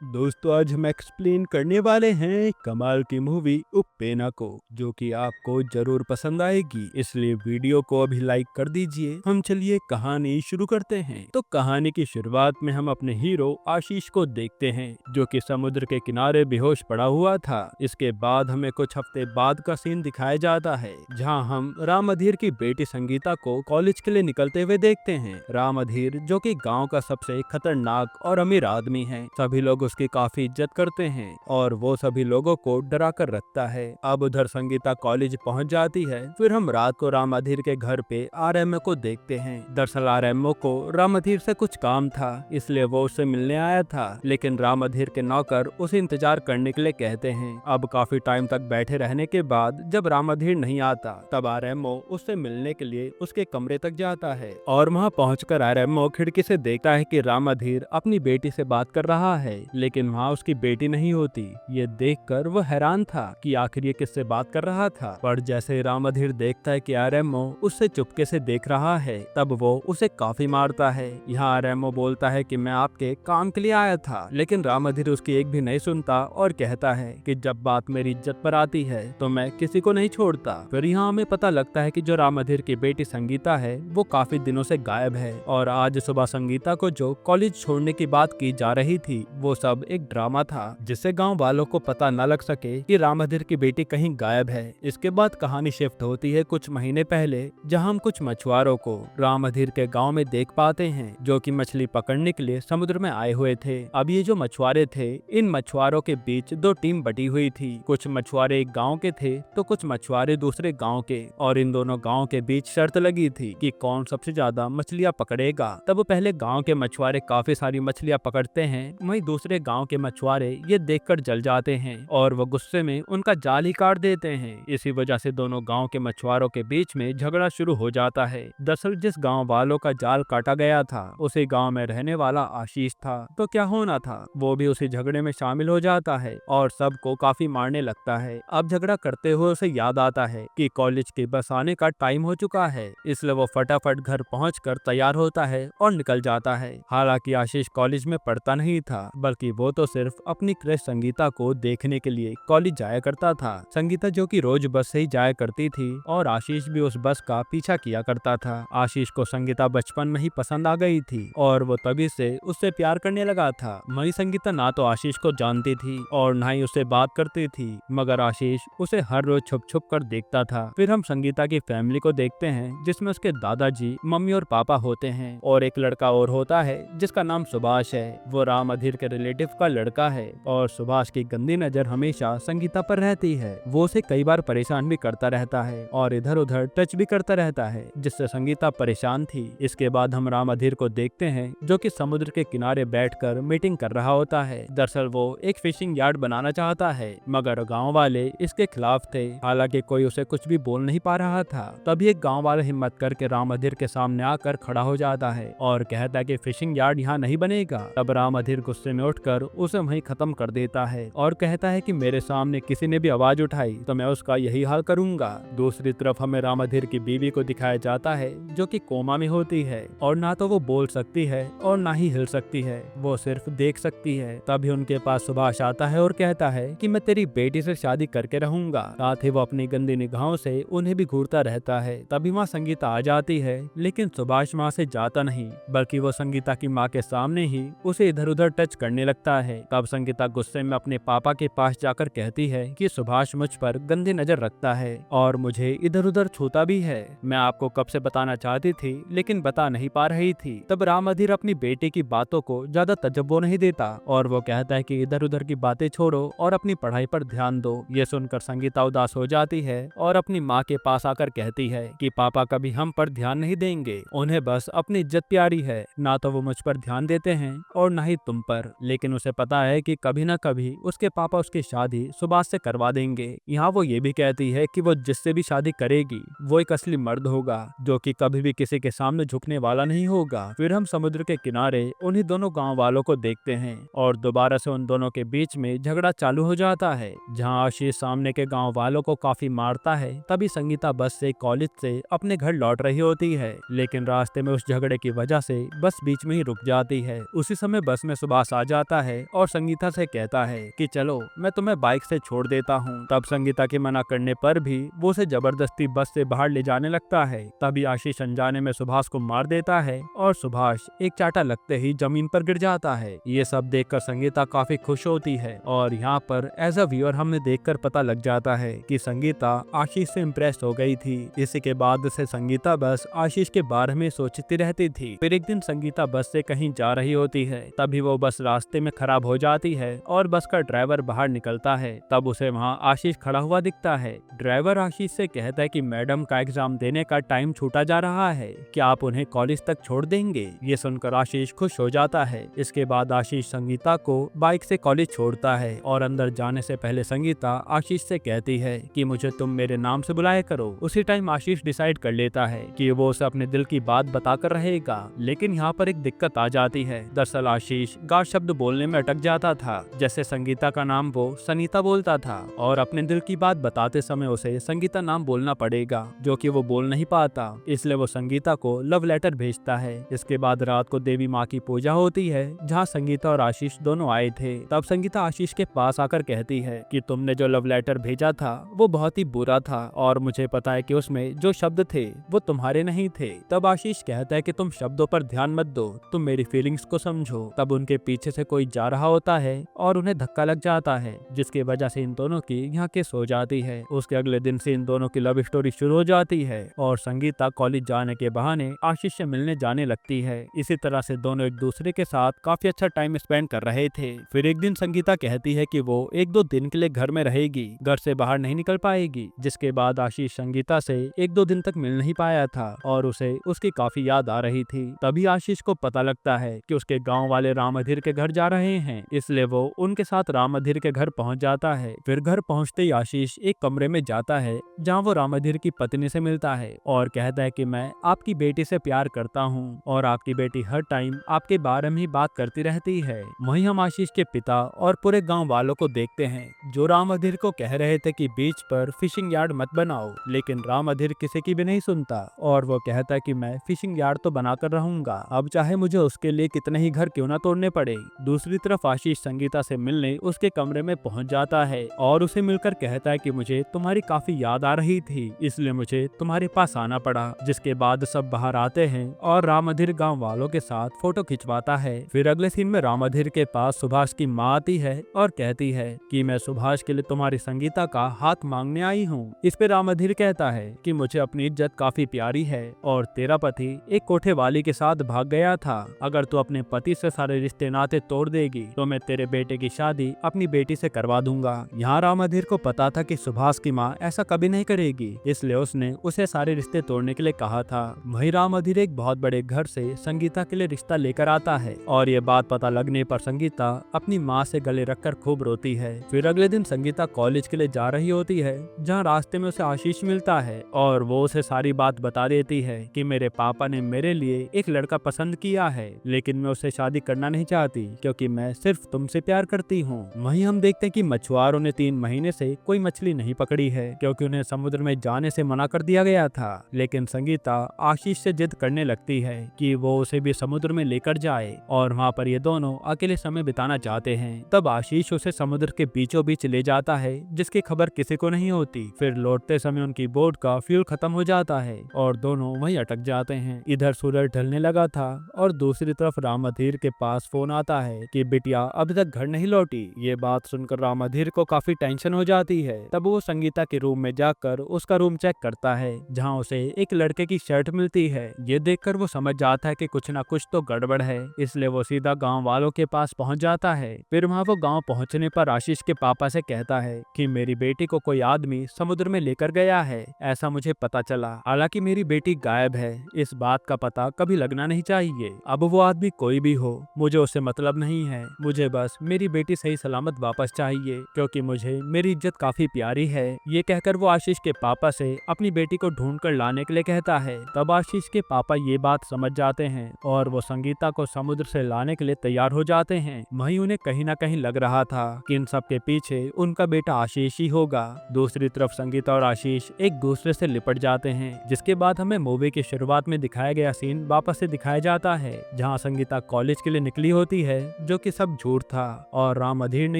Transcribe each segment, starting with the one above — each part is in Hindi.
दोस्तों, आज हम एक्सप्लेन करने वाले हैं कमाल की मूवी उप्पेना को, जो कि आपको जरूर पसंद आएगी। इसलिए वीडियो को अभी लाइक कर दीजिए। हम चलिए कहानी शुरू करते हैं। तो कहानी की शुरुआत में हम अपने हीरो आशीष को देखते हैं, जो कि समुद्र के किनारे बेहोश पड़ा हुआ था। इसके बाद हमें कुछ हफ्ते बाद का सीन दिखाया जाता है, जहां हम राम अधीर की बेटी संगीता को कॉलेज के लिए निकलते हुए देखते हैं। राम अधीर, जो कि गाँव का सबसे खतरनाक और अमीर आदमी है, सभी लोग उसकी काफी इज्जत करते हैं और वो सभी लोगों को डरा कर रखता है। अब उधर संगीता कॉलेज पहुंच जाती है। फिर हम रात को राम अधीर के घर पे आरएमओ को देखते हैं। दरअसल आरएमओ को राम अधीर से कुछ काम था, इसलिए वो उससे मिलने आया था, लेकिन राम अधीर के नौकर उसे इंतजार करने के लिए कहते हैं। अब काफी टाइम तक बैठे रहने के बाद जब राम अधीर नहीं आता, तब आरएमओ उससे मिलने के लिए उसके कमरे तक जाता है और वहां पहुंचकर आरएमओ खिड़की से देखता है कि राम अधीर अपनी बेटी से बात कर रहा है, लेकिन वहाँ उसकी बेटी नहीं होती। ये देखकर वो हैरान था कि आखिर ये किससे बात कर रहा था। पर जैसे राम अधीर देखता है कि आरएमओ उससे चुपके से देख रहा है, तब वो उसे काफी मारता है। यहाँ आरएमओ बोलता है कि मैं आपके काम के लिए आया था, लेकिन राम अधीर उसकी एक भी नहीं सुनता और कहता है कि जब बात मेरी इज्जत पर आती है तो मैं किसी को नहीं छोड़ता। फिर यहाँ हमें पता लगता है कि जो राम अधीर की बेटी संगीता है, वो काफी दिनों से गायब है और आज सुबह संगीता को जो कॉलेज छोड़ने की बात की जा रही थी, वो सब एक ड्रामा था, जिससे गांव वालों को पता न लग सके कि राम अधीर की बेटी कहीं गायब है। इसके बाद कहानी शिफ्ट होती है कुछ महीने पहले, जहां हम कुछ मछुआरों को राम अधीर के गांव में देख पाते हैं, जो कि मछली पकड़ने के लिए समुद्र में आए हुए थे। अब ये जो मछुआरे थे, इन मछुआरों के बीच दो टीम बटी हुई थी। कुछ मछुआरे एक गाँव के थे तो कुछ मछुआरे दूसरे गाँव के, और इन दोनों गाँव के बीच शर्त लगी थी कि कौन सबसे ज्यादा मछलियाँ पकड़ेगा। तब पहले गाँव के मछुआरे काफी सारी मछलियाँ पकड़ते हैं, वहीं दूसरे गांव के मछुआरे ये देखकर जल जाते हैं और वो गुस्से में उनका जाल ही काट देते हैं। इसी वजह से दोनों गांव के मछुआरों के बीच में झगड़ा शुरू हो जाता है। दरअसल जिस गांव वालों का जाल काटा गया था, उसी गांव में रहने वाला आशीष था। तो क्या होना था, वो भी उसी झगड़े में शामिल हो जाता है और सबको काफी मारने लगता है। अब झगड़ा करते हुए उसे याद आता है कि कॉलेज की बस आने का टाइम हो चुका है, इसलिए वो फटाफट घर पहुंचकर तैयार होता है और निकल जाता है। हालांकि आशीष कॉलेज में पढ़ता नहीं था, बल्कि वो तो सिर्फ अपनी क्रश संगीता को देखने के लिए कॉलेज जाया करता था। संगीता जो कि रोज बस से ही जाया करती थी और आशीष भी उस बस का पीछा किया करता था। आशीष को संगीता बचपन में ही पसंद आ गई थी और वो तभी से उससे प्यार करने लगा था। वही संगीता ना तो आशीष को जानती थी और ना ही उससे बात करती थी, मगर आशीष उसे हर रोज छुप छुप कर देखता था। फिर हम संगीता की फैमिली को देखते हैं, जिसमें उसके दादाजी, मम्मी और पापा होते हैं और एक लड़का और होता है जिसका नाम सुभाष है। वो राम अधीर के रिलेटिव का लड़का है और सुभाष की गंदी नजर हमेशा संगीता पर रहती है। वो उसे कई बार परेशान भी करता रहता है और इधर उधर टच भी करता रहता है, जिससे संगीता परेशान थी। इसके बाद हम राम अधीर को देखते हैं, जो कि समुद्र के किनारे बैठकर मीटिंग कर रहा होता है। दरअसल वो एक फिशिंग यार्ड बनाना चाहता है, मगर गाँव वाले इसके खिलाफ थे। हालांकि कोई उसे कुछ भी बोल नहीं पा रहा था। तभी एक गाँव वाला हिम्मत करके राम अधीर के सामने आकर खड़ा हो जाता है और कहता है कि फिशिंग यार्ड यहाँ नहीं बनेगा। तब राम अधीर गुस्से में उठकर उसे वहीं खत्म कर देता है और कहता है कि मेरे सामने किसी ने भी आवाज उठाई तो मैं उसका यही हाल करूंगा। दूसरी तरफ हमें राम अधीर की बीवी को दिखाया जाता है, जो कि कोमा में होती है और ना तो वो बोल सकती है और ना ही हिल सकती है, वो सिर्फ देख सकती है। तभी उनके पास सुभाष आता है और कहता है कि मैं तेरी बेटी से शादी करके रहूंगा। साथ ही वो अपनी गंदी निगाहों से उन्हें भी घूरता रहता है। तभी वहाँ संगीता आ जाती है, लेकिन सुभाष वहाँ से जाता नहीं, बल्कि वो संगीता की माँ के सामने ही उसे इधर उधर टच करने लगता है। तब संगीता गुस्से में अपने पापा के पास जाकर कहती है कि सुभाष मुझ पर गंदी नजर रखता है और मुझे इधर उधर छूता भी है। मैं आपको कब से बताना चाहती थी, लेकिन बता नहीं पा रही थी। तब राम अधीर अपनी बेटी की बातों को ज्यादा तवज्जो नहीं देता और वो कहता है कि इधर उधर की बातें छोड़ो और अपनी पढ़ाई पर ध्यान दो। ये सुनकर संगीता उदास हो जाती है और अपनी माँ के पास आकर कहती है कि पापा कभी हम पर ध्यान नहीं देंगे, उन्हें बस अपनी इज्जत प्यारी है। ना तो वो मुझ पर ध्यान देते हैं और ना ही तुम पर, लेकिन उसे पता है कि कभी ना कभी उसके पापा उसकी शादी सुभाष से करवा देंगे। यहाँ वो ये भी कहती है कि वो जिससे भी शादी करेगी वो एक असली मर्द होगा, जो कि कभी भी किसी के सामने झुकने वाला नहीं होगा। फिर हम समुद्र के किनारे उन्हीं दोनों गांव वालों को देखते हैं और दोबारा से उन दोनों के बीच में झगड़ा चालू हो जाता है, जहाँ आशीष सामने के गांव वालों को काफी मारता है। तभी संगीता बस से कॉलेज से अपने घर लौट रही होती है, लेकिन रास्ते में उस झगड़े की वजह से बस बीच में ही रुक जाती है। उसी समय बस में सुभाष आ जाता जाता है और संगीता से कहता है कि चलो मैं तुम्हें बाइक से छोड़ देता हूँ। तब संगीता के मना करने पर भी वो उसे जबरदस्ती बस से बाहर ले जाने लगता है। तभी आशीष अनजाने में सुभाष को मार देता है और सुभाष एक चाटा लगते ही जमीन पर गिर जाता है। ये सब देखकर संगीता काफी खुश होती है और यहाँ पर एज अ व्यूअर हमें देखकर पता लग जाता है कि संगीता आशीष से इम्प्रेस हो गई थी। इसी के बाद से संगीता बस आशीष के बारे में सोचती रहती थी। फिर एक दिन संगीता बस से कहीं जा रही होती है, तभी वो बस रास्ते में खराब हो जाती है और बस का ड्राइवर बाहर निकलता है। तब उसे वहाँ आशीष खड़ा हुआ दिखता है। ड्राइवर आशीष से कहता है कि मैडम का एग्जाम देने का टाइम छूटा जा रहा है, क्या आप उन्हें कॉलेज तक छोड़ देंगे। ये सुनकर आशीष खुश हो जाता है। इसके बाद आशीष संगीता को बाइक से कॉलेज छोड़ता है और अंदर जाने से पहले संगीता आशीष से कहती है कि मुझे तुम मेरे नाम से बुलाया करो। उसी टाइम आशीष डिसाइड कर लेता है कि वो उसे अपने दिल की बात बताकर रहेगा, लेकिन यहाँ पर एक दिक्कत आ जाती है। दरअसल आशीष गाढ़ शब्द बोलने में अटक जाता था। जैसे संगीता का नाम वो सनीता बोलता था और अपने दिल की बात बताते समय उसे संगीता नाम बोलना पड़ेगा, जो कि वो बोल नहीं पाता। इसलिए वो संगीता को लव लेटर भेजता है। इसके बाद रात को देवी माँ की पूजा होती है, जहाँ संगीता और आशीष दोनों आए थे। तब संगीता आशीष के पास आकर कहती है कि तुमने जो लव लेटर भेजा था वो बहुत ही बुरा था और मुझे पता है कि उसमें जो शब्द थे वो तुम्हारे नहीं थे। तब आशीष कहता है कि तुम शब्दों पर ध्यान मत दो, तुम मेरी फीलिंग्स को समझो। तब उनके पीछे से कोई जा रहा होता है और उन्हें धक्का लग जाता है, जिसकी वजह से इन दोनों की यहाँ किस हो जाती है। उसके अगले दिन से इन दोनों की लव स्टोरी शुरू हो जाती है और संगीता कॉलेज जाने के बहाने आशीष से मिलने जाने लगती है। इसी तरह से दोनों एक दूसरे के साथ काफी अच्छा टाइम स्पेंड कर रहे थे। फिर एक दिन संगीता कहती है कि वो 1-2 दिन के लिए घर में रहेगी, घर से बाहर नहीं निकल पाएगी। जिसके बाद आशीष संगीता से 1-2 दिन तक मिल नहीं पाया था और उसे उसकी काफी याद आ रही थी। तभी आशीष को पता लगता है कि उसके गांव वाले राम अधीर के घर जा रहे हैं, इसलिए वो उनके साथ राम अधीर के घर पहुंच जाता है। फिर घर पहुंचते ही आशीष एक कमरे में जाता है, जहां वो राम अधीर की पत्नी से मिलता है और कहता है कि मैं आपकी बेटी से प्यार करता हूं और आपकी बेटी हर टाइम आपके बारे में ही बात करती रहती है। वहीं हम आशीष के पिता और पूरे गांव वालों को देखते हैं, जो राम अधीर को कह रहे थे कि बीच पर फिशिंग यार्ड मत बनाओ, लेकिन राम अधीर किसी की भी नहीं सुनता और वो कहता है कि मैं फिशिंग यार्ड तो बनाकर रहूंगा, अब चाहे मुझे उसके लिए कितने ही घर क्यों ना तोड़ने पड़े। दूसरी तरफ आशीष संगीता से मिलने उसके कमरे में पहुंच जाता है और उसे मिलकर कहता है कि मुझे तुम्हारी काफी याद आ रही थी, इसलिए मुझे तुम्हारे पास आना पड़ा। जिसके बाद सब बाहर आते हैं और राम अधीर गाँव वालों के साथ फोटो खिंचवाता है। फिर अगले सीन में राम अधीर के पास सुभाष की माँ आती है और कहती है कि मैं सुभाष के लिए तुम्हारी संगीता का हाथ मांगने आई हूँ। इस पे राम अधीर कहता है कि मुझे अपनी इज्जत काफी प्यारी है और तेरा पति एक कोठे वाली के साथ भाग गया था, अगर तू अपने पति से सारे रिश्ते नाते तोड़ देगी तो मैं तेरे बेटे की शादी अपनी बेटी से करवा दूंगा। यहाँ राम अधीर को पता था कि सुभाष की माँ ऐसा कभी नहीं करेगी, इसलिए उसने उसे सारे रिश्ते तोड़ने के लिए कहा था। वही राम अधीर एक बहुत बड़े घर से संगीता के लिए रिश्ता लेकर आता है और ये बात पता लगने पर संगीता अपनी माँ से गले रखकर खूब रोती है। फिर अगले दिन संगीता कॉलेज के लिए जा रही होती है, जहाँ रास्ते में उसे आशीष मिलता है और वो उसे सारी बात बता देती है कि मेरे पापा ने मेरे लिए एक लड़का पसंद किया है, लेकिन मैं उससे शादी करना नहीं चाहती क्योंकि मैं सिर्फ तुमसे प्यार करती हूँ। वहीं हम देखते हैं कि मछुआरों ने 3 महीने से कोई मछली नहीं पकड़ी है क्योंकि उन्हें समुद्र में जाने से मना कर दिया गया था, लेकिन संगीता आशीष से जिद करने लगती है कि वो उसे भी समुद्र में लेकर जाए और वहाँ पर ये दोनों अकेले समय बिताना चाहते हैं। तब आशीष उसे समुद्र के बीचों बीच ले जाता है, जिसकी खबर किसी को नहीं होती। फिर लौटते समय उनकी बोट का फ्यूल खत्म हो जाता है और दोनों वहीं अटक जाते हैं। इधर सूरज ढलने लगा था और दूसरी तरफ राम अधीर के पास फोन आता है कि बिटिया अभी तक घर नहीं लौटी। ये बात सुनकर राम अधीर को काफी टेंशन हो जाती है। तब वो संगीता के रूम में जाकर उसका रूम चेक करता है, जहाँ उसे एक लड़के की शर्ट मिलती है। ये देखकर वो समझ जाता है कि कुछ ना कुछ तो गड़बड़ है, इसलिए वो सीधा गाँव वालों के पास पहुँच जाता है। फिर वहाँ वो गाँव पहुँचने पर आशीष के पापा से कहता है कि मेरी बेटी को कोई आदमी समुद्र में लेकर गया है, ऐसा मुझे पता चला। हालांकि मेरी बेटी गायब है, इस बात का पता कभी लगना नहीं चाहिए। अब वो आदमी कोई भी हो, मुझे उससे मतलब नहीं है, मुझे बस मेरी बेटी सही सलामत वापस चाहिए क्योंकि मुझे मेरी इज्जत काफी प्यारी है। ये कहकर वो आशीष के पापा से अपनी बेटी को ढूंढ कर लाने के लिए कहता है। तब आशीष के पापा ये बात समझ जाते हैं और वो संगीता को समुद्र से लाने के लिए तैयार हो जाते हैं। वहीं उन्हें कहीं ना कहीं लग रहा था कि इन सब के पीछे उनका बेटा आशीष ही होगा। दूसरी तरफ संगीता और आशीष एक दूसरे से लिपट जाते हैं, जिसके बाद हमें मूवी की शुरुआत में दिखाया गया सीन वापस से दिखाया जाता है, जहां संगीता कॉलेज के लिए निकली होती है जो कि सब झूठ था और राम अधीर ने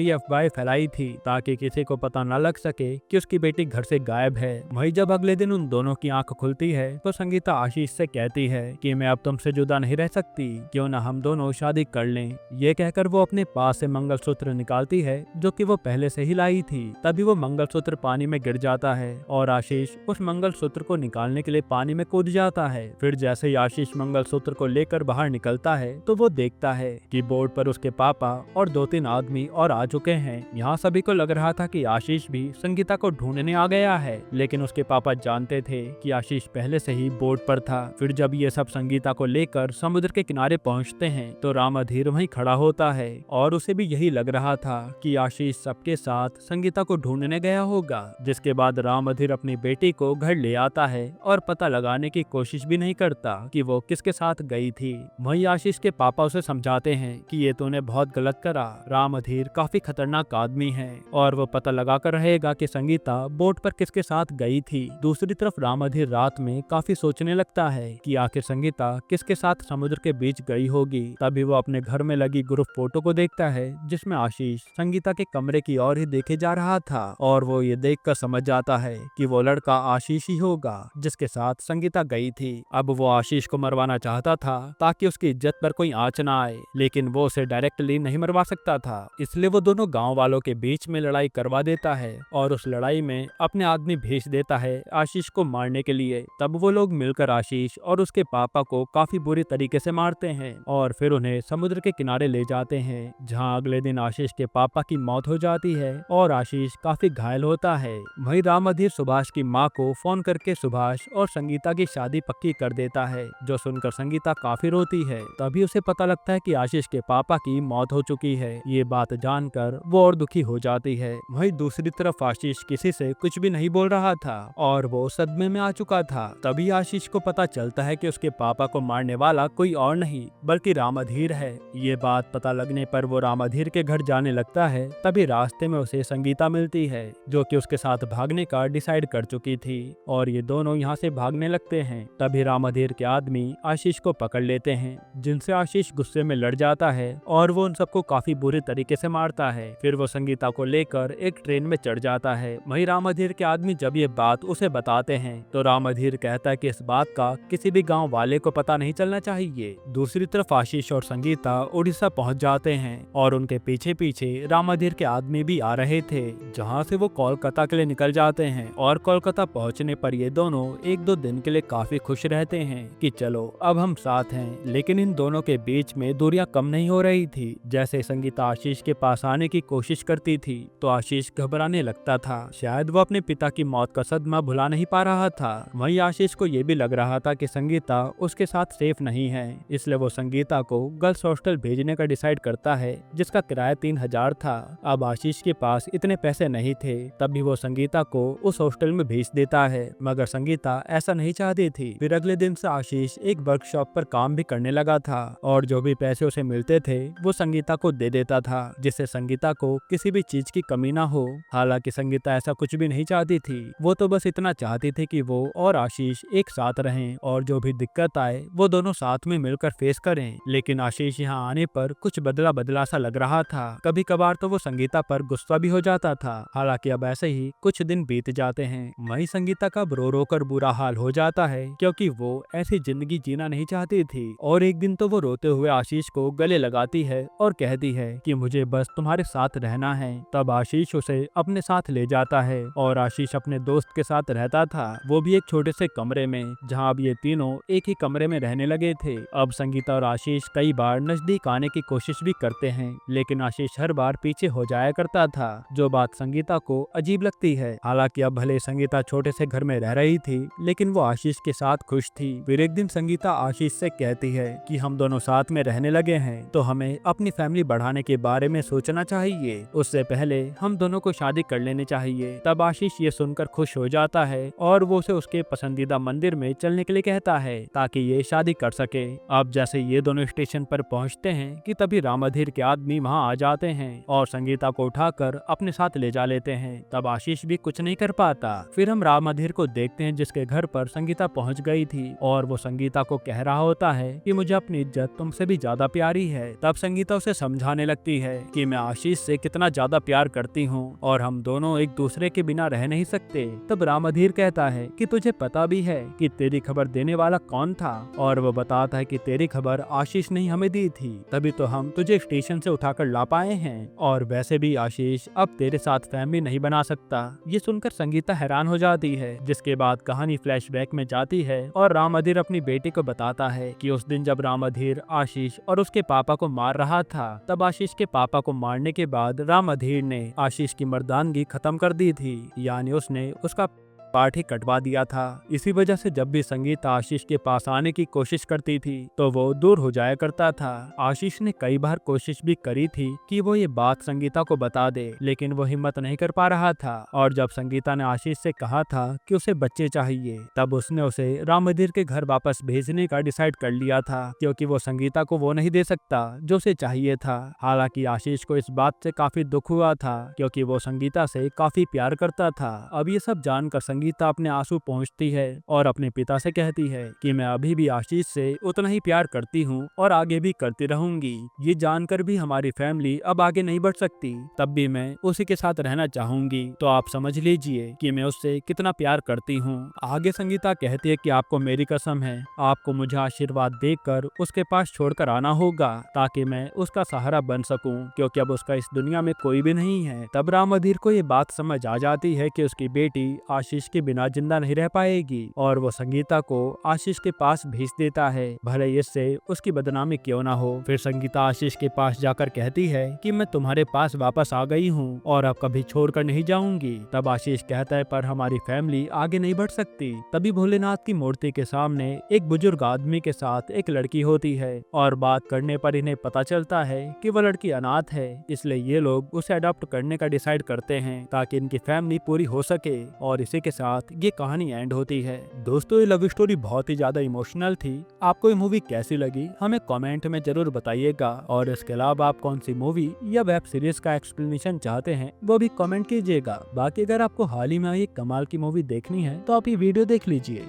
ये अफवाह फैलाई थी ताकि किसी को पता न लग सके कि उसकी बेटी घर से गायब है। वही जब अगले दिन उन दोनों की आंख खुलती है तो संगीता आशीष से कहती है कि मैं अब तुमसे जुदा नहीं रह सकती, क्यों ना हम दोनों शादी कर लें। ये कहकर वो अपने पास से मंगलसूत्र निकालती है जो कि वो पहले से ही लाई थी। तभी वो मंगलसूत्र पानी में गिर जाता है और आशीष उस मंगलसूत्र को निकालने के लिए पानी में कूद जाता है। फिर जैसे ही आशीष मंगलसूत्र को लेकर बाहर निकलता है तो वो देखता है कि बोर्ड पर उसके पापा और 2-3 आदमी और आ चुके हैं। यहाँ सभी को लग रहा था कि आशीष भी संगीता को ढूंढने आ गया है, लेकिन उसके पापा जानते थे कि आशीष पहले से ही बोर्ड पर था। फिर जब ये सब संगीता को लेकर समुद्र के किनारे पहुँचते हैं तो राम अधीर वहीं खड़ा होता है और उसे भी यही लग रहा था कि आशीष सबके साथ संगीता को ढूंढने गया होगा। जिसके बाद राम अधीर अपनी बेटी को घर ले आता है और पता लगाने की कोशिश भी नहीं करता कि वो किसके साथ गई थी। वहीं आशीष के पापा उसे समझाते हैं कि ये तूने बहुत गलत करा, राम अधीर काफी खतरनाक आदमी है और वो पता लगा कर रहेगा कि संगीता बोट पर किसके साथ गई थी। दूसरी तरफ राम अधीर रात में काफी सोचने लगता है कि आखिर संगीता किसके साथ समुद्र के बीच गई होगी। तभी वो अपने घर में लगी ग्रुप फोटो को देखता है जिसमें आशीष संगीता के कमरे की ओर ही देखे जा रहा था और वो ये देखकर समझ जाता है कि वो लड़का आशीष ही होगा जिसके साथ संगीता गई थी। अब वो आशीष को मरवाना चाहता था ताकि उसकी इज्जत पर कोई आंच ना आए, लेकिन वो उसे डायरेक्टली नहीं मरवा सकता था, इसलिए वो दोनों गांव वालों के बीच में लड़ाई करवा देता है और उस लड़ाई में अपने आदमी भेज देता है आशीष को मारने के लिए। तब वो लोग मिलकर आशीष और उसके पापा को काफी बुरी तरीके से मारते हैं और फिर उन्हें समुद्र के किनारे ले जाते हैं, जहां अगले दिन आशीष के पापा की मौत हो जाती है और आशीष काफी घायल होता है। वहीं राम अधीर सुभाष की माँ को फोन करके सुभाष और संगीता की शादी पक्की कर देता है, जो सुनकर संगीता काफी रोती है। तभी उसे पता लगता है कि आशीष के पापा की मौत हो चुकी है। ये बात जानकर वो और दुखी हो जाती है। वहीं दूसरी तरफ आशीष किसी से कुछ भी नहीं बोल रहा था और वो सदमे में आ चुका था। तभी आशीष को पता चलता है कि उसके पापा को मारने वाला कोई और नहीं बल्कि राम अधीर है। ये बात पता लगने पर वो राम अधीर के घर जाने लगता है। तभी रास्ते में उसे संगीता मिलती है जो कि उसके साथ भागने का डिसाइड कर चुकी थी और ये दोनों यहाँ से भागने लगते हैं। तभी राम अधीर के आदमी आशीष को पकड़ लेते हैं, जिनसे आशीष गुस्से में लड़ जाता है और वो उन सबको काफी बुरे तरीके से मारता है। फिर वो संगीता को लेकर एक ट्रेन में चढ़ जाता है। वहीं राम अधीर के आदमी जब ये बात उसे बताते हैं तो राम अधीर कहता है कि इस बात का किसी भी गाँव वाले को पता नहीं चलना चाहिए। दूसरी तरफ आशीष और संगीता उड़ीसा पहुँच जाते हैं और उनके पीछे पीछे राम अधीर के आदमी भी आ रहे थे, जहाँ से वो कोलकाता के लिए निकल जाते हैं। और कोलकाता पहुँचने पर ये दोनों 1-2 दिन के लिए काफी खुश रहते हैं कि चलो अब हम साथ हैं। लेकिन इन दोनों के बीच में दूरियां कम नहीं हो रही थी। जैसे संगीता आशीष के पास आने की कोशिश करती थी तो आशीष घबराने लगता था, शायद वो अपने पिता की मौत का सदमा भुला नहीं पा रहा था। वहीं आशीष को ये भी लग रहा था कि संगीता उसके साथ सेफ नहीं है, इसलिए वो संगीता को गर्ल्स हॉस्टल भेजने का डिसाइड करता है, जिसका किराया 3000 था। अब आशीष के पास इतने पैसे नहीं थे, तभी वो संगीता को उस हॉस्टल में भेज देता है, मगर संगीता ऐसा नहीं चाहती थी। फिर अगले दिन से आशीष एक वर्कशॉप पर काम भी करने लगा था और जो भी पैसे उसे मिलते थे वो संगीता को दे देता था, जिससे संगीता को किसी भी चीज की कमी ना हो। हालांकि संगीता ऐसा कुछ भी नहीं चाहती थी, वो तो बस इतना चाहती थी कि वो और आशीष एक साथ रहें और जो भी दिक्कत आए वो दोनों साथ में मिलकर फेस करें। लेकिन आशीष यहाँ आने पर कुछ बदला बदला सा लग रहा था। कभी कभार तो वो संगीता पर गुस्सा भी हो जाता था। हालांकि अब ऐसे ही कुछ दिन बीत जाते हैं। वहीं संगीता का रो रो कर बुरा हाल हो जाता है, क्योंकि वो ऐसी जिंदगी जीना नहीं चाहती थी। और एक दिन तो वो रोते हुए आशीष को गले लगाती है और कहती है कि मुझे बस तुम्हारे साथ रहना है। तब आशीष उसे अपने साथ ले जाता है और आशीष अपने दोस्त के साथ रहता था, वो भी एक छोटे से कमरे में, जहाँ अब ये तीनों एक ही कमरे में रहने लगे थे। अब संगीता और आशीष कई बार नजदीक आने की कोशिश भी करते हैं, लेकिन आशीष हर बार पीछे हो जाया करता था, जो बात संगीता को अजीब लगती है। हालांकि अब भले संगीता छोटे से घर में रह रही थी, लेकिन वो आशीष के साथ खुश थी। फिर एक दिन संगीता आशीष से कहती है कि हम दोनों साथ में रहने लगे हैं तो हमें अपनी फैमिली बढ़ाने के बारे में सोचना चाहिए, उससे पहले हम दोनों को शादी कर लेनी चाहिए। तब आशीष ये सुनकर खुश हो जाता है और वो उसे उसके पसंदीदा मंदिर में चलने के लिए कहता है ताकि ये शादी कर सके। अब जैसे ये दोनों स्टेशन पर पहुंचते हैं कि तभी राम अधीर के आदमी वहां आ जाते हैं और संगीता को उठाकर अपने साथ ले जा लेते हैं। तब आशीष भी कुछ नहीं कर पाता। फिर हम राम अधीर को देखते हैं, जिसके घर पर संगीता पहुंच गई थी और वो संगीता को कह रहा होता है कि मुझे अपनी इज्जत तुमसे भी ज्यादा प्यारी है। तब संगीता उसे समझाने लगती है कि मैं आशीष से कितना ज्यादा प्यार करती हूँ और हम दोनों एक दूसरे के बिना रह नहीं सकते। तब रामधीर कहता है कि तुझे पता भी है कि तेरी खबर देने वाला कौन था, और वो बताता है कि तेरी खबर आशीष ने हमें दी थी, तभी तो हम तुझे स्टेशन से उठाकर ला पाए हैं, और वैसे भी आशीष अब तेरे साथ फैमिली नहीं बना सकता। ये सुनकर संगीता हैरान हो जाती है, जिसके बाद कहानी फ्लैशबैक में जाती है और रामधीर अपनी बेटी को बताता है कि उस दिन जब रामधीर आशीष और उसके पापा को मार रहा था, तब आशीष के पापा को मारने के बाद रामधीर ने आशीष की मर्दानगी खत्म कर दी थी, यानी उसने उसका पार्ट ही कटवा दिया था। इसी वजह से जब भी संगीता आशीष के पास आने की कोशिश करती थी तो वो दूर हो जाया करता था। आशीष ने कई बार कोशिश भी करी थी कि वो ये बात संगीता को बता दे, लेकिन वो हिम्मत नहीं कर पा रहा था। और जब संगीता ने आशीष से कहा था कि उसे बच्चे चाहिए, तब उसने उसे रामधीर के घर वापस भेजने का डिसाइड कर लिया था, क्योंकि वो संगीता को वो नहीं दे सकता जो उसे चाहिए था। हालांकि आशीष को इस बात से काफी दुख हुआ था, क्योंकि वो संगीता से काफी प्यार करता था। अब ये सब जानकर संगीता अपने आंसू पहुंचती है और अपने पिता से कहती है कि मैं अभी भी आशीष से उतना ही प्यार करती हूँ और आगे भी करती रहूंगी। ये जानकर भी हमारी फैमिली अब आगे नहीं बढ़ सकती, तब भी मैं उसी के साथ रहना चाहूंगी, तो आप समझ लीजिए कि मैं उससे कितना प्यार करती हूँ। आगे संगीता कहती है कि आपको मेरी कसम है, आपको मुझे आशीर्वाद देकर उसके पास छोड़कर आना होगा, ताकि मैं उसका सहारा बन सकूं, क्योंकि अब उसका इस दुनिया में कोई भी नहीं है। तब रामधीर को ये बात समझ आ जाती है कि उसकी बेटी आशीष के बिना जिंदा नहीं रह पाएगी, और वो संगीता को आशीष के पास भेज देता है, भले इससे उसकी बदनामी क्यों ना हो। फिर संगीता आशीष के पास जाकर कहती है कि मैं तुम्हारे पास वापस आ गई हूँ और अब कभी छोड़कर नहीं जाऊंगी। तब आशीष कहता है पर हमारी फैमिली आगे नहीं बढ़ सकती। तभी भोलेनाथ की मूर्ति के सामने एक बुजुर्ग आदमी के साथ एक लड़की होती है, और बात करने पर इन्हें पता चलता है कि वह लड़की अनाथ है, इसलिए ये लोग उसे अडॉप्ट करने का डिसाइड करते हैं ताकि इनकी फैमिली पूरी हो सके। और इसी के साथ ये कहानी एंड होती है। दोस्तों, ये लव स्टोरी बहुत ही ज्यादा इमोशनल थी। आपको ये मूवी कैसी लगी हमें कमेंट में जरूर बताइएगा, और इसके अलावा आप कौन सी मूवी या वेब सीरीज का एक्सप्लेनेशन चाहते हैं वो भी कमेंट कीजिएगा। बाकी अगर आपको हाल ही में ये कमाल की मूवी देखनी है तो आप ये वीडियो देख लीजिए।